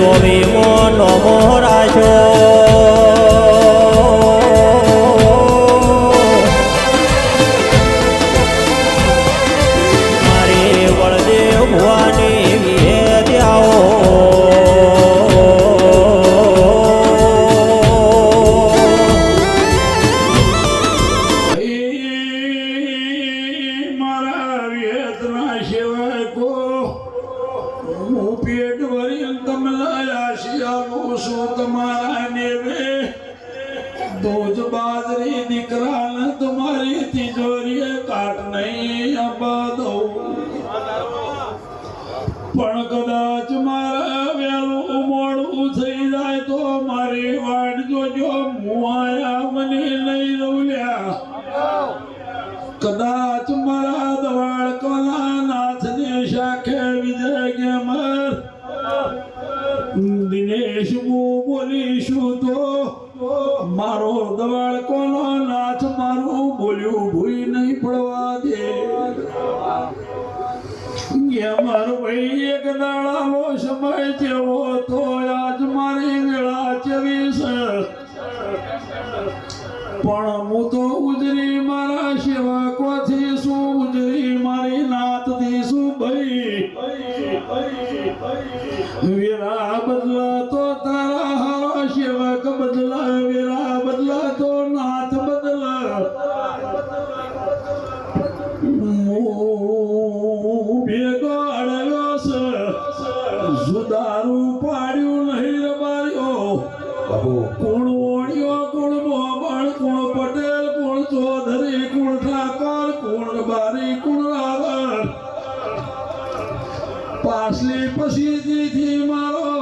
ચોવીમો નોમો રાશો મારી વળદેવ ભુવાની વિહેદ આવો दूध बाजरी दिकरा न तुम्हारी तिजोरी काट नहीं अब दो पण कदाच मारा वेलू मोड़ू थई जाए तो मारी वाट जोजो मुआया मने नहीं रवल्या कदाच मारा दवाड़ कोला नाथ ने शाखे विजय के मर दिनेश मु बोलीशु तो मारो दवाड़ कोनो नाथ मारू बोल्यू भूई नहीं पड़वा दे ये मार भाई एक दाड़ा वो समय जेवो तो आज मारी वेळा 24 पण मु तो उजरी मारा सेवा कोथी सु उजरी मारी नाथ दी सु भाई वीरा बदला तो तारा हारा सेवक बदला वीरा बदला तो नाथ बदला भेगो अड़व्योस जुदारू पाड्यू नहीं रबार्यो कोण ओणियो कोण मोहबळ कोण पटेल कोण चौधरी कोण ठाकर कोण बारी कोण रावळ पासली पसीदी थी मारो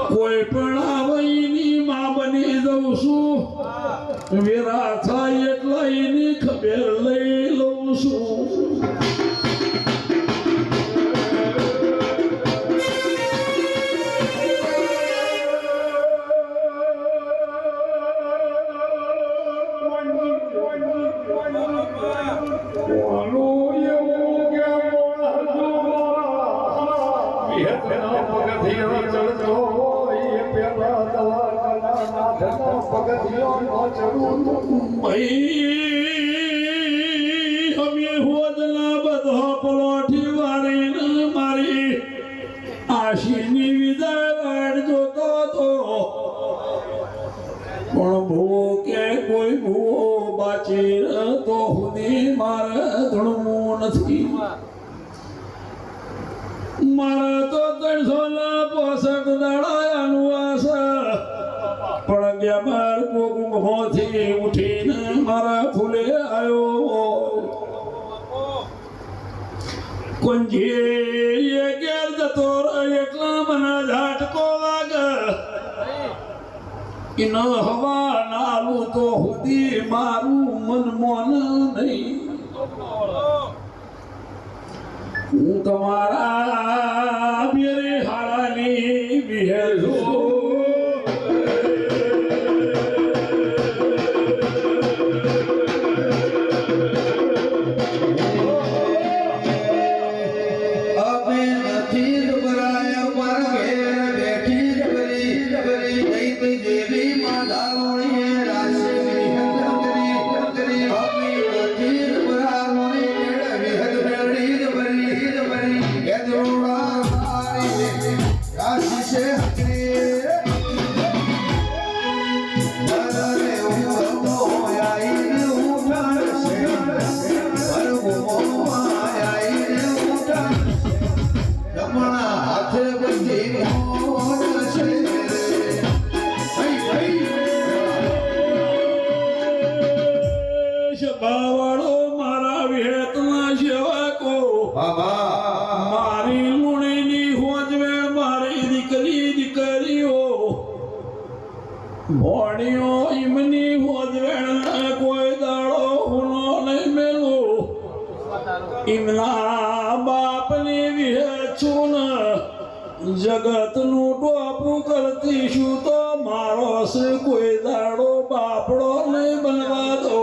कोई पण आवईनी मा बनी जाऊ सु वीरा थाय એટલાઈની ખબર લઈ લઉં છું અમે હોદના બધો પલોઠી વાળીને મારી આશીની વિદાય વાડ જોતો તો પણ ભૂવો કે કોઈ ભૂવો બાચી તો સુધી મારે ધણવું નથી મારા તો 365 દાડાનું આશા પણ ગયા બાર કોકુંભોથી ઉઠીને મારા ફૂલે આવ્યો કુંજીએ ઘેર જતો એટલા મને ઝાટકો વાગે ઇન હવા નાલું તો સુધી મારું મન મોન નહીં હું તમારા બેરે હારાની વિહેર છું મારી મુણીની હોજવે મારી દીકરીઓ ભોણીઓ ઈમની હોજવે કોઈ દાડો હુનો નહીં મેલો ઈમના બાપની વિહેચું જગતનું ટોપું કરતી શું તો મારો છે કોઈ દાડો બાપડો નહીં બનવા દો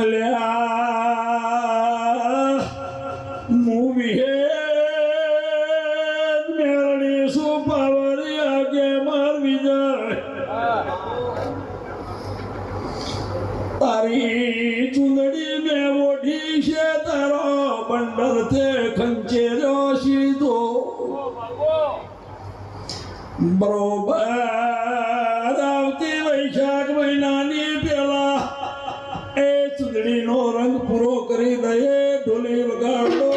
અલ્યા વિહેદ મેરણી શું પાવરિયા કે માર વિજય તારી ચુંદડી મેં ઓઢી છે તારો બંડલ તે ખંચેર્યો સીધો બરોબર આવતી વૈશાખ મહિનાની પેલા એ ચુંદડીનો રંગ પૂરો કરી દઈએ ઢોલી વગાડો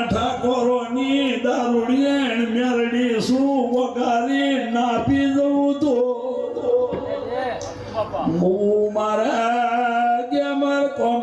ઠાકોરોની દારૂડિયણ મેરડી શું વગારી નાપી જવું તો હું મારા ગેમર કોમ